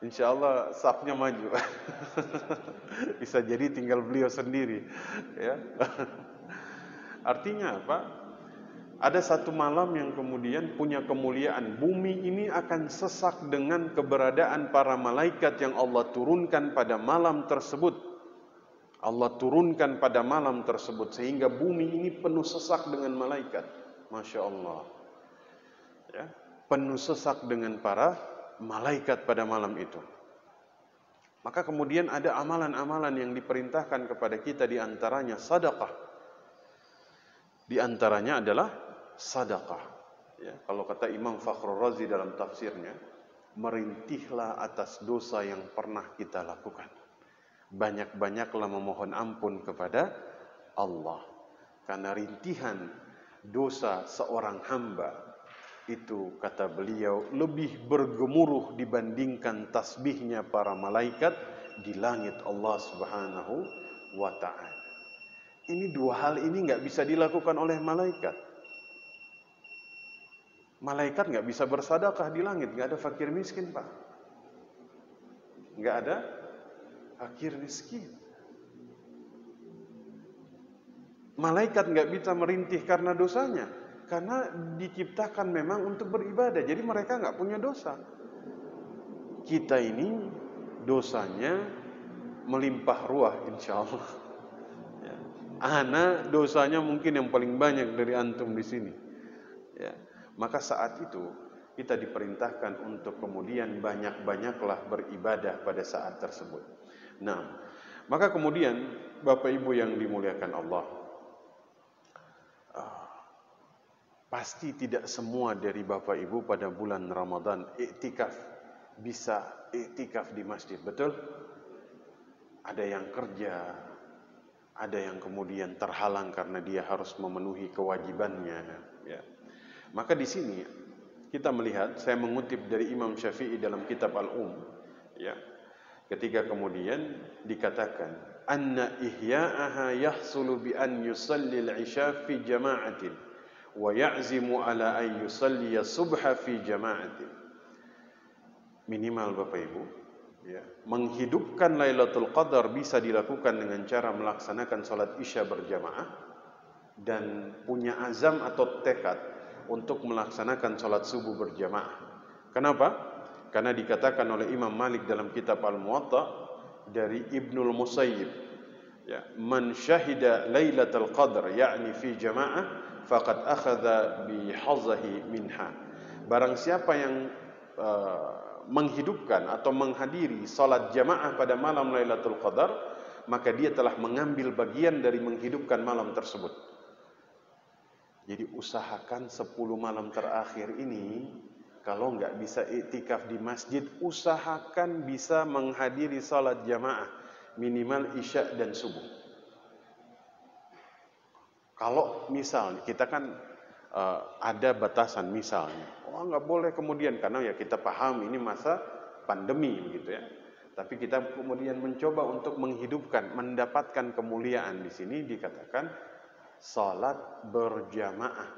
insya Allah safnya maju. Bisa jadi tinggal beliau sendiri ya. Artinya apa? Ada satu malam yang kemudian punya kemuliaan. Bumi ini akan sesak dengan keberadaan para malaikat yang Allah turunkan pada malam tersebut. Allah turunkan pada malam tersebut sehingga bumi ini penuh sesak dengan malaikat. Masya Allah. Ya, penuh sesak dengan para malaikat pada malam itu. Maka kemudian ada amalan-amalan yang diperintahkan kepada kita, di antaranya sedekah. Di antaranya adalah sedekah. Ya, kalau kata Imam Fakhrul Razi dalam tafsirnya, merintihlah atas dosa yang pernah kita lakukan. Banyak-banyaklah memohon ampun kepada Allah. Karena rintihan dosa seorang hamba itu, kata beliau, lebih bergemuruh dibandingkan tasbihnya para malaikat di langit Allah Subhanahu wa ta'ala. Ini dua hal ini nggak bisa dilakukan oleh malaikat. Malaikat nggak bisa bersedekah di langit, nggak ada fakir miskin Pak. Nggak ada fakir miskin. Malaikat nggak bisa merintih karena dosanya, karena diciptakan memang untuk beribadah. Jadi mereka nggak punya dosa. Kita ini dosanya melimpah ruah, insya Allah. Ya. Ana dosanya mungkin yang paling banyak dari antum di sini. Ya. Maka saat itu kita diperintahkan untuk kemudian banyak-banyaklah beribadah pada saat tersebut. Nah, maka kemudian Bapak Ibu yang dimuliakan Allah, pasti tidak semua dari Bapak Ibu pada bulan Ramadan iktikaf, bisa iktikaf di masjid, betul? Ada yang kerja, ada yang kemudian terhalang karena dia harus memenuhi kewajibannya. Ya. Maka di sini kita melihat, saya mengutip dari Imam Syafi'i dalam kitab Al-Um, ya, ketika kemudian dikatakan, anna ihya'aha yahsulu bi an yusalli al-isya fi jama'atin wa ya'zimu ala an yusalli subha fi jama'atin. Minimal Bapak Ibu, ya, menghidupkan Lailatul Qadar bisa dilakukan dengan cara melaksanakan salat Isya berjamaah dan punya azam atau tekad untuk melaksanakan salat subuh berjamaah. Kenapa? Karena dikatakan oleh Imam Malik dalam kitab Al-Muwatta dari Ibnul Musayyib, ya, man syahida Lailatul Qadar yakni fi jamaah faqad akhadha bi hazzihi minha. Barang siapa yang menghidupkan atau menghadiri salat jamaah pada malam Lailatul Qadar, maka dia telah mengambil bagian dari menghidupkan malam tersebut. Jadi usahakan 10 malam terakhir ini, kalau nggak bisa iktikaf di masjid, usahakan bisa menghadiri salat jamaah, minimal Isya dan subuh. Kalau misal kita kan ada batasan, misalnya, nggak boleh kemudian, karena ya kita paham ini masa pandemi gitu ya. Tapi kita kemudian mencoba untuk menghidupkan, mendapatkan kemuliaan. Di sini dikatakan salat berjamaah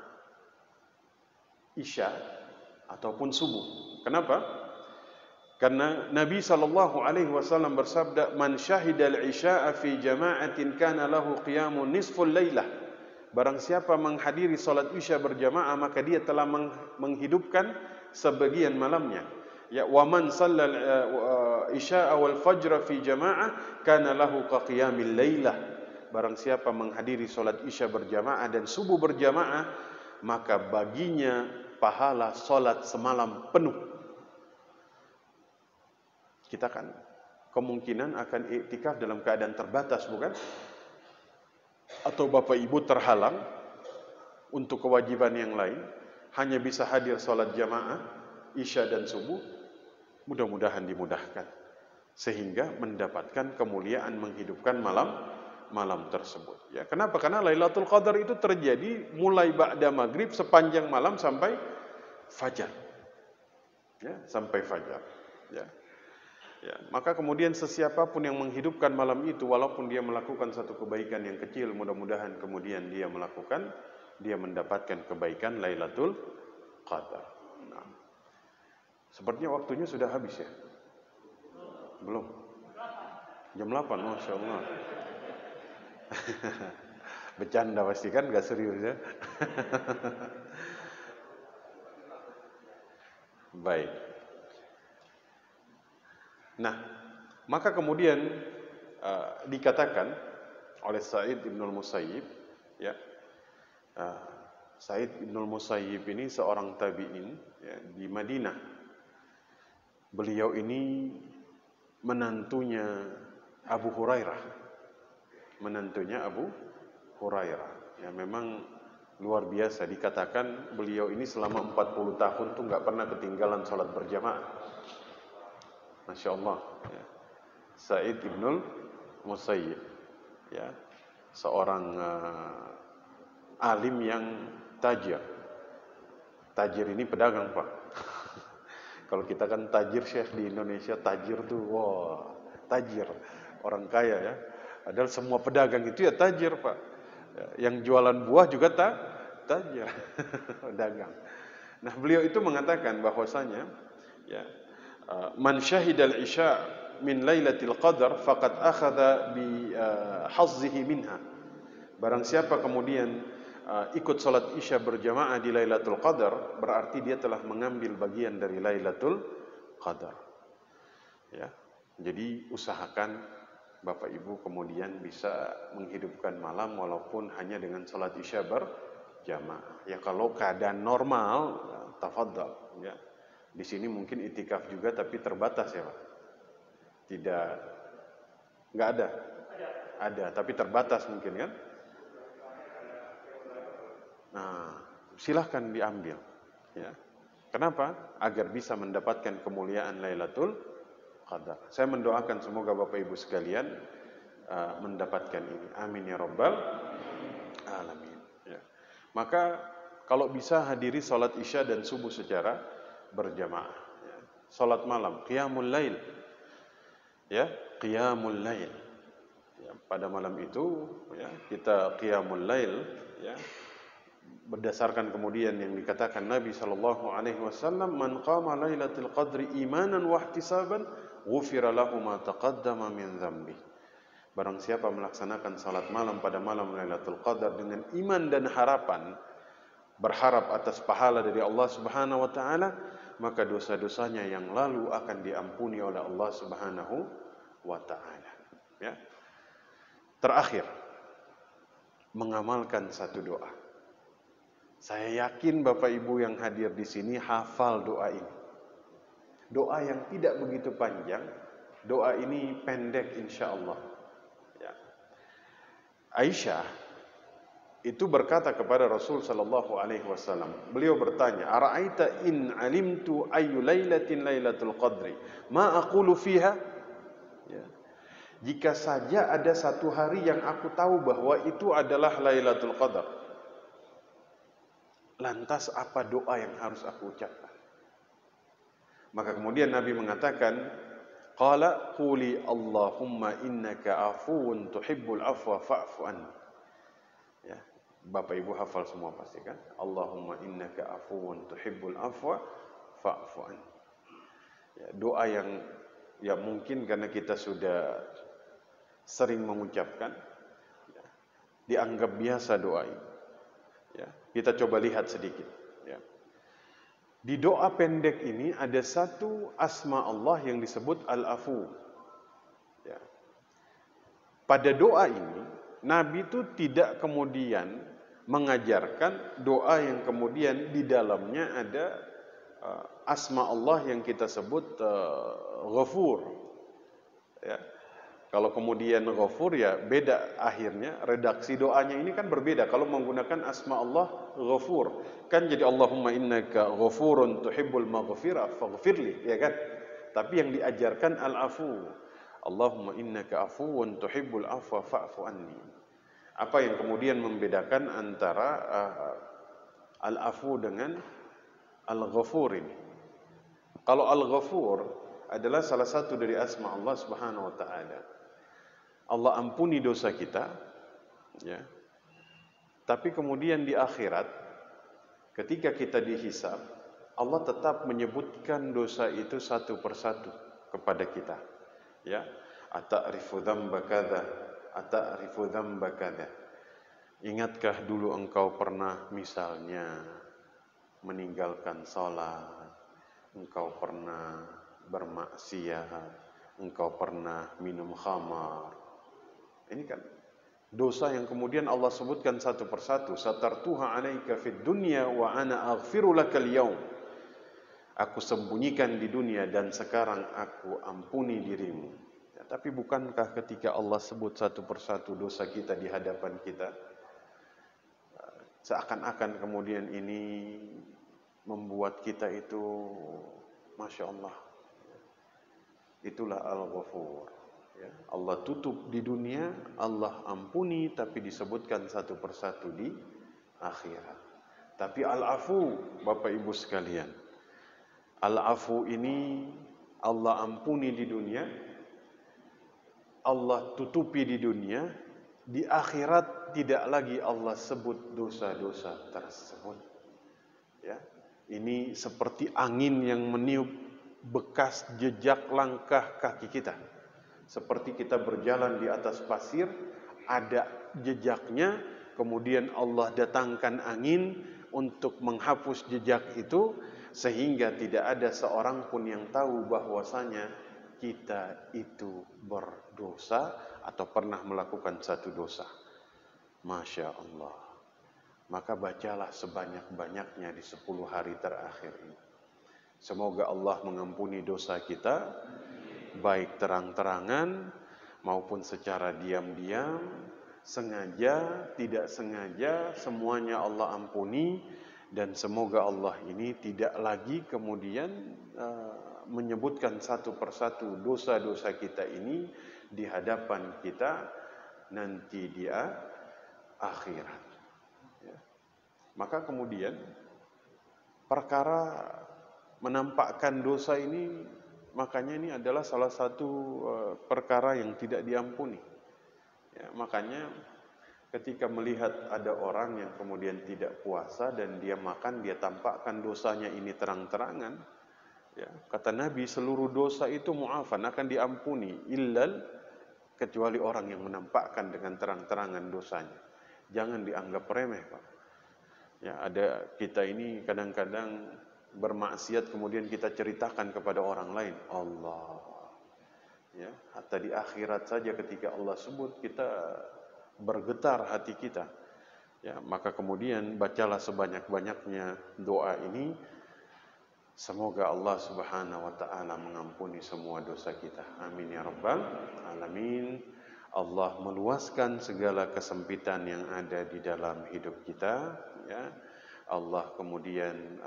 Isya ataupun subuh. Kenapa? Karena Nabi SAW bersabda, man syahidal isya'a fi jama'atin kana lahu qiyamun nisful lailah. Barang siapa menghadiri salat Isya berjamaah, maka dia telah menghidupkan sebagian malamnya. Ya, wa man shallal isya'a wal fajr fi jama'ah kana lahu ka qiyamil lailah. Barang siapa menghadiri salat Isya berjamaah dan subuh berjamaah, maka baginya pahala salat semalam penuh. Kita kan kemungkinan akan iktikaf dalam keadaan terbatas, bukan? Atau Bapak Ibu terhalang untuk kewajiban yang lain, hanya bisa hadir salat jamaah Isya dan subuh. Mudah-mudahan dimudahkan sehingga mendapatkan kemuliaan menghidupkan malam tersebut. Ya, kenapa? Karena Lailatul Qadar itu terjadi mulai ba'da maghrib sepanjang malam sampai fajar. Ya, sampai fajar. Ya. Ya, maka kemudian sesiapapun yang menghidupkan malam itu, walaupun dia melakukan satu kebaikan yang kecil, mudah-mudahan kemudian dia mendapatkan kebaikan Lailatul Qadar. Nah, sepertinya waktunya sudah habis ya? Belum? Jam 8, Masya Allah. Bercanda pasti kan, gak serius ya? Baik. Nah, maka kemudian dikatakan oleh Sa'id Ibnul Musayyib, ya, Sa'id Ibnul Musayyib ini seorang tabi'in, ya, di Madinah. Beliau ini menantunya Abu Hurairah. Ya, memang luar biasa. Dikatakan beliau ini selama 40 tahun tuh nggak pernah ketinggalan sholat berjamaah. Masya Allah, ya. Sa'id Ibnul Musayyib, ya, seorang alim yang tajir. Tajir ini pedagang, Pak. Kalau kita kan tajir Syekh di Indonesia, tajir tuh, wah, tajir, orang kaya ya. Padahal semua pedagang itu ya tajir, Pak. Ya, yang jualan buah juga tajir, pedagang. Nah, beliau itu mengatakan bahwasanya, ya, man syahidal isya min lailatul qadar faqad akhadha bi hazzihi minha. Barang siapa kemudian ikut salat Isya berjamaah di Lailatul Qadar, berarti dia telah mengambil bagian dari Lailatul Qadar. Ya. Jadi usahakan Bapak Ibu kemudian bisa menghidupkan malam walaupun hanya dengan salat Isya berjamaah. Ya kalau keadaan normal, tafadhal ya. Di sini mungkin itikaf juga tapi terbatas ya, Pak. Enggak ada. Ada, tapi terbatas mungkin kan? Nah, silahkan diambil. Ya. Kenapa? Agar bisa mendapatkan kemuliaan Lailatul Qadar. Saya mendoakan semoga Bapak Ibu sekalian mendapatkan ini. Amin ya Rabbal Alamin. Ya. Maka kalau bisa hadiri salat Isya dan subuh secara berjamaah. Ya. Salat malam, Qiyamul Lail. Ya, Qiyamul Lail. Ya, pada malam itu ya, kita Qiyamul Lail ya. Berdasarkan kemudian yang dikatakan Nabi sallallahu alaihi wasallam, "Man qama lailatul qadri imanan wa ihtisaban, ghufira lahu ma taqaddama min dzambi." Barang siapa melaksanakan salat malam pada malam Lailatul Qadar dengan iman dan harapan, berharap atas pahala dari Allah Subhanahu wa taala, maka dosa-dosanya yang lalu akan diampuni oleh Allah Subhanahu wa taala. Ya. Terakhir, mengamalkan satu doa. Saya yakin Bapak Ibu yang hadir di sini hafal doa ini. Doa yang tidak begitu panjang, doa ini pendek insya Allah. Ya. Aisyah itu berkata kepada Rasul sallallahu alaihi wasallam. Beliau bertanya, "Ara'aita in alimtu ayu lailatin lailatul qadri, ma aqulu fiha?" Ya. Jika saja ada satu hari yang aku tahu bahwa itu adalah Lailatul Qadar, lantas apa doa yang harus aku ucapkan? Maka kemudian Nabi mengatakan, qala quli Allahumma innaka afuwun tuhibbul afwa fa'fu anni. Ya, Bapak Ibu hafal semua pasti kan? Allahumma innaka afuwun tuhibbul afwa fa'fu anni. Ya, doa yang ya mungkin karena kita sudah sering mengucapkan, ya, dianggap biasa doa ini. Ya, kita coba lihat sedikit. Ya. Di doa pendek ini ada satu asma Allah yang disebut Al-Afu. Ya. Pada doa ini, Nabi itu tidak kemudian mengajarkan doa yang kemudian di dalamnya ada asma Allah yang kita sebut Ghafur. Ya. Kalau kemudian Ghafur ya beda akhirnya, redaksi doanya ini kan berbeda. Kalau menggunakan asma Allah Ghafur, kan jadi Allahumma innaka ghafurun tuhibbul maghfirah faghfirli, ya kan? Tapi yang diajarkan Al-Afu. Allahumma innaka afuwun tuhibbul afwa fa'fu anni. Apa yang kemudian membedakan antara Al-Afu dengan Al-Ghafur ini? Kalau Al-Ghafur adalah salah satu dari asma Allah Subhanahu wa taala. Allah ampuni dosa kita, ya. Tapi kemudian di akhirat, ketika kita dihisab, Allah tetap menyebutkan dosa itu satu persatu kepada kita, ya. Ata'rifu dzamba kadza, ata'rifu dzamba kadza. Ingatkah dulu engkau pernah misalnya meninggalkan salat, engkau pernah bermaksiat, engkau pernah minum khamar. Ini kan dosa yang kemudian Allah sebutkan satu persatu. Satartuha 'alaika fid dunya wa ana aghfiru lakal yaum. Aku sembunyikan di dunia dan sekarang aku ampuni dirimu. Ya, tapi bukankah ketika Allah sebut satu persatu dosa kita di hadapan kita, seakan-akan kemudian ini membuat kita itu Masya Allah, itulah Al-Ghafur. Ya, Allah tutup di dunia, Allah ampuni, tapi disebutkan satu persatu di akhirat. Tapi Al-Afu, Bapak Ibu sekalian, Al-Afu ini Allah ampuni di dunia, Allah tutupi di dunia, di akhirat tidak lagi Allah sebut dosa-dosa tersebut. Ya, ini seperti angin yang meniup, bekas jejak langkah kaki kita. Seperti kita berjalan di atas pasir, ada jejaknya, kemudian Allah datangkan angin untuk menghapus jejak itu, sehingga tidak ada seorang pun yang tahu bahwasanya kita itu berdosa atau pernah melakukan satu dosa. Masya Allah. Maka bacalah sebanyak-banyaknya di 10 hari terakhir ini. Semoga Allah mengampuni dosa kita, baik terang-terangan maupun secara diam-diam, sengaja, tidak sengaja, semuanya Allah ampuni. Dan semoga Allah ini tidak lagi kemudian menyebutkan satu persatu dosa-dosa kita ini di hadapan kita nanti di akhirat. Ya. Maka kemudian perkara menampakkan dosa ini, makanya ini adalah salah satu perkara yang tidak diampuni. Ya, makanya ketika melihat ada orang yang kemudian tidak puasa dan dia makan, dia tampakkan dosanya ini terang-terangan. Ya, kata Nabi, seluruh dosa itu mu'afan, akan diampuni, illal, kecuali orang yang menampakkan dengan terang-terangan dosanya. Jangan dianggap remeh, Pak. Ya, ada kita ini kadang-kadang bermaksiat kemudian kita ceritakan kepada orang lain. Allah. Ya, hatta di akhirat saja ketika Allah sebut, kita bergetar hati kita. Ya, maka kemudian bacalah sebanyak-banyaknya doa ini. Semoga Allah Subhanahu wa taala mengampuni semua dosa kita. Amin ya rabbal alamin. Allah meluaskan segala kesempitan yang ada di dalam hidup kita, ya. Allah kemudian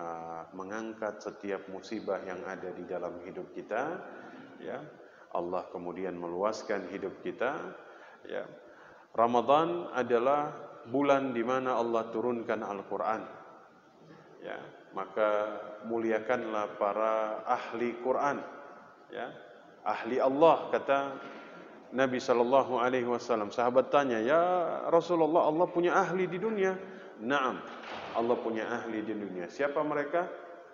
mengangkat setiap musibah yang ada di dalam hidup kita, ya. Allah kemudian meluaskan hidup kita, ya. Ramadan adalah bulan di mana Allah turunkan Al-Qur'an. Ya, maka muliakanlah para ahli Quran, ya. Ahli Allah, kata Nabi sallallahu alaihi wasallam. Sahabat tanya, "Ya Rasulullah, Allah punya ahli di dunia?" Naam, Allah punya ahli di dunia. Siapa mereka?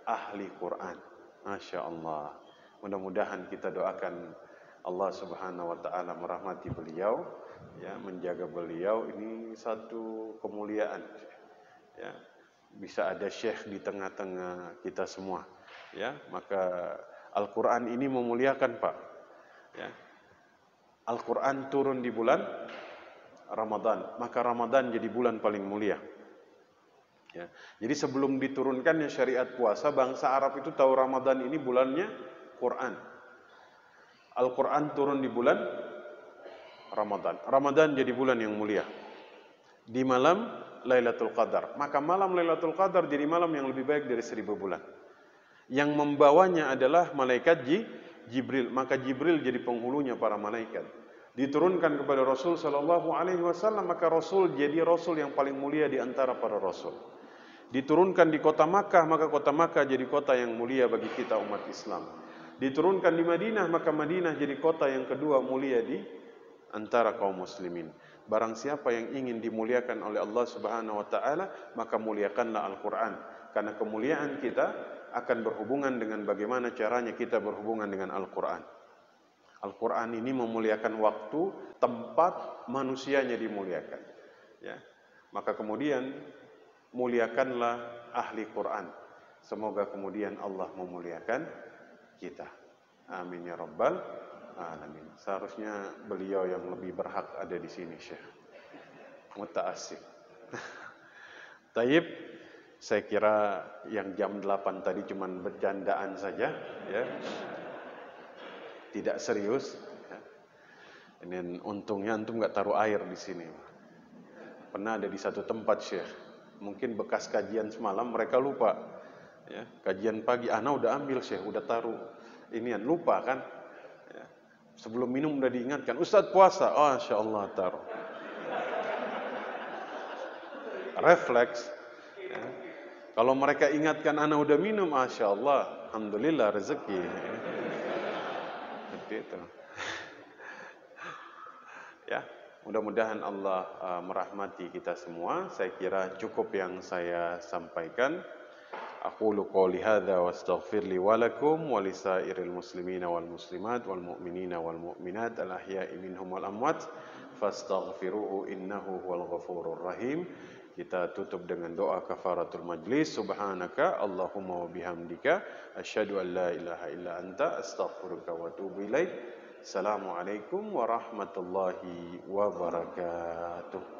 Ahli Quran. Masya Allah. Mudah-mudahan kita doakan Allah Subhanahu wa taala merahmati beliau, ya, menjaga beliau. Ini satu kemuliaan, ya. Bisa ada syekh di tengah-tengah kita semua, ya. Maka Al-Qur'an ini memuliakan, Pak, ya. Al-Qur'an turun di bulan Ramadan, maka Ramadan jadi bulan paling mulia, ya. Jadi sebelum diturunkannya syariat puasa, bangsa Arab itu tahu Ramadan ini bulannya Quran. Al-Quran turun di bulan Ramadan. Ramadan jadi bulan yang mulia. Di malam Lailatul Qadar. Maka malam Lailatul Qadar jadi malam yang lebih baik dari 1000 bulan. Yang membawanya adalah malaikat Jibril. Maka Jibril jadi penghulunya para malaikat. Diturunkan kepada Rasul sallallahu alaihi wasallam, maka Rasul jadi Rasul yang paling mulia di antara para Rasul. Diturunkan di kota Makkah, maka kota Makkah jadi kota yang mulia bagi kita umat Islam. Diturunkan di Madinah, maka Madinah jadi kota yang kedua mulia di antara kaum muslimin. Barang siapa yang ingin dimuliakan oleh Allah Subhanahu wa taala, maka muliakanlah Al-Qur'an. Karena kemuliaan kita akan berhubungan dengan bagaimana caranya kita berhubungan dengan Al-Qur'an. Al-Qur'an ini memuliakan waktu, tempat, manusianya dimuliakan, ya. Maka kemudian muliakanlah ahli Qur'an. Semoga kemudian Allah memuliakan kita. Amin ya rabbal alamin. Seharusnya beliau yang lebih berhak ada di sini, Syekh. Muta'assib. Taib, saya kira yang jam 8 tadi cuman bercandaan saja, ya. Tidak serius, ya. Dan untungnya antum enggak taruh air di sini. Pernah ada di satu tempat, Syekh. Mungkin bekas kajian semalam mereka lupa, ya. Kajian pagi ana udah ambil, Syekh, udah taruh. Inian lupa kan? Ya. Sebelum minum udah diingatkan, Ustadz puasa. Oh, Masya Allah, taruh. Refleks, ya. Kalau mereka ingatkan ana udah minum, Masya Allah, alhamdulillah rezeki, ya. Seperti itu. Ya, mudah-mudahan Allah merahmati kita semua. Saya kira cukup yang saya sampaikan. Aqulu qouli hadza wa astaghfir li wa lakum wa lisairil muslimina wal muslimat wal mu'minina wal mu'minat al ahya'i minhum wal amwat fastaghfiruhu innahu huwal ghafurur rahim. Kita tutup dengan doa kafaratul majlis. Subhanaka Allahumma wa bihamdika asyhadu an la ilaha illa anta astaghfiruka wa atubu ilaik. Assalamualaikum warahmatullahi wabarakatuh.